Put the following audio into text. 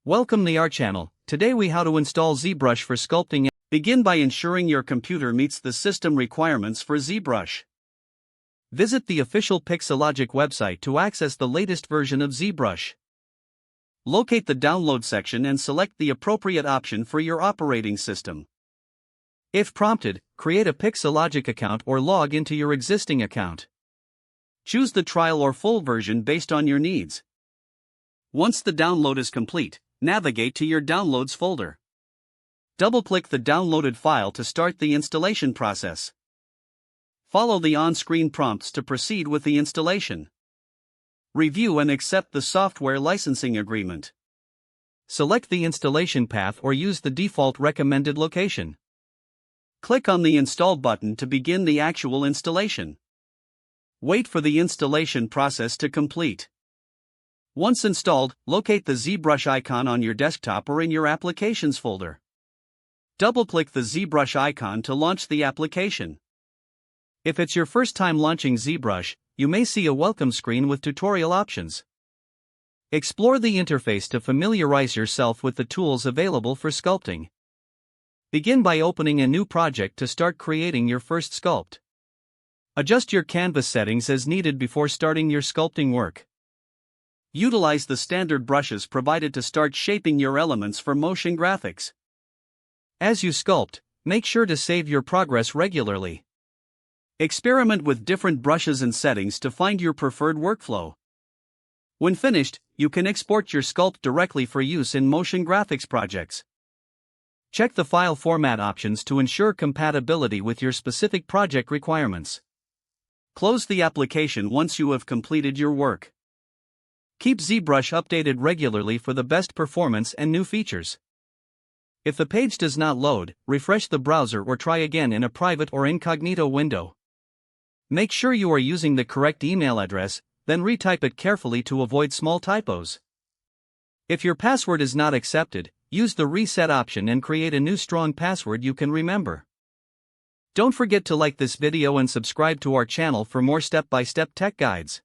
Welcome to our channel. Today we how to install ZBrush for sculpting. Begin by ensuring your computer meets the system requirements for ZBrush. Visit the official Pixelogic website to access the latest version of ZBrush. Locate the download section and select the appropriate option for your operating system. If prompted, create a Pixelogic account or log into your existing account. Choose the trial or full version based on your needs. Once the download is complete, navigate to your Downloads folder. Double-click the downloaded file to start the installation process. Follow the on-screen prompts to proceed with the installation. Review and accept the software licensing agreement. Select the installation path or use the default recommended location. Click on the Install button to begin the actual installation. Wait for the installation process to complete. Once installed, locate the ZBrush icon on your desktop or in your Applications folder. Double-click the ZBrush icon to launch the application. If it's your first time launching ZBrush, you may see a welcome screen with tutorial options. Explore the interface to familiarize yourself with the tools available for sculpting. Begin by opening a new project to start creating your first sculpt. Adjust your canvas settings as needed before starting your sculpting work. Utilize the standard brushes provided to start shaping your elements for motion graphics. As you sculpt, make sure to save your progress regularly. Experiment with different brushes and settings to find your preferred workflow. When finished, you can export your sculpt directly for use in motion graphics projects. Check the file format options to ensure compatibility with your specific project requirements. Close the application once you have completed your work. Keep ZBrush updated regularly for the best performance and new features. If the page does not load, refresh the browser or try again in a private or incognito window. Make sure you are using the correct email address, then retype it carefully to avoid small typos. If your password is not accepted, use the reset option and create a new strong password you can remember. Don't forget to like this video and subscribe to our channel for more step-by-step tech guides.